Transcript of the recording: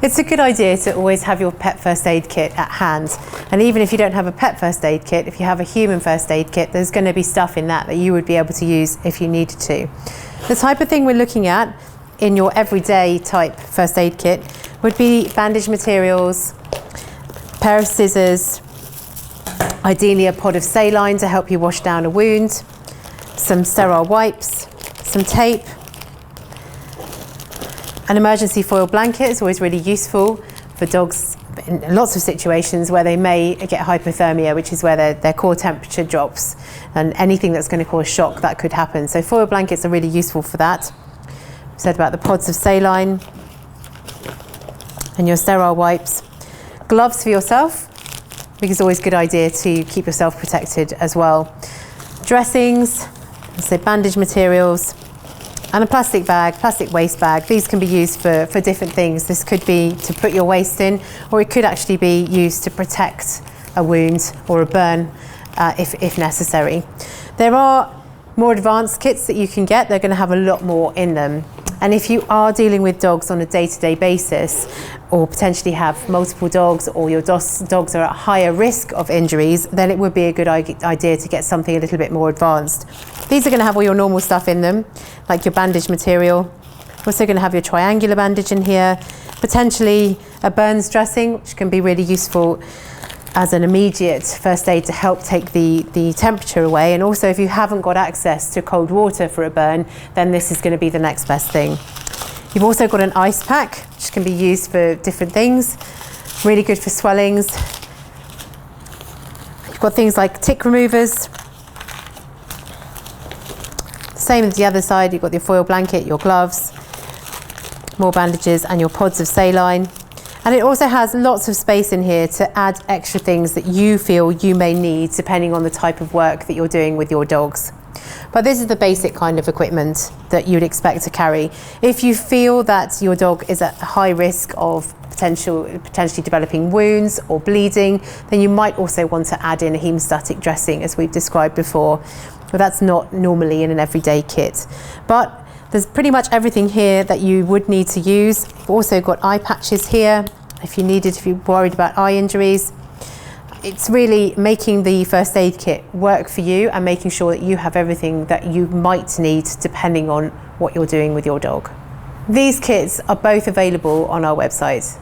It's a good idea to always have your pet first aid kit at hand. And even if you don't have a pet first aid kit, if you have a human first aid kit, there's going to be stuff in that you would be able to use if you needed to. The type of thing we're looking at in your everyday type first aid kit would be bandage materials, pair of scissors, ideally a pod of saline to help you wash down a wound, some sterile wipes, some tape. An emergency foil blanket is always really useful for dogs in lots of situations where they may get hypothermia, which is where their core temperature drops, and anything that's going to cause shock that could happen. So foil blankets are really useful for that. We said about the pods of saline and your sterile wipes. Gloves for yourself, because it's always a good idea to keep yourself protected as well. Dressings, so bandage materials, and a plastic bag, plastic waste bag. These can be used for different things. This could be to put your waste in, or it could actually be used to protect a wound or a burn if necessary. There are more advanced kits that you can get. They're going to have a lot more in them. And if you are dealing with dogs on a day-to-day basis, or potentially have multiple dogs, or your dogs are at higher risk of injuries, then it would be a good idea to get something a little bit more advanced. These are going to have all your normal stuff in them, like your bandage material. Also going to have your triangular bandage in here, potentially a burns dressing, which can be really useful as an immediate first aid to help take the temperature away. And also, if you haven't got access to cold water for a burn, then this is going to be the next best thing. You've also got an ice pack, which can be used for different things. Really good for swellings. You've got things like tick removers. Same as the other side, you've got your foil blanket, your gloves, more bandages, and your pods of saline. And it also has lots of space in here to add extra things that you feel you may need depending on the type of work that you're doing with your dogs. But this is the basic kind of equipment that you'd expect to carry. If you feel that your dog is at high risk of potentially developing wounds or bleeding, then you might also want to add in a hemostatic dressing, as we've described before. But that's not normally in an everyday kit. But there's pretty much everything here that you would need to use. We've also got eye patches here if you're worried about eye injuries. It's really making the first aid kit work for you and making sure that you have everything that you might need depending on what you're doing with your dog. These kits are both available on our website.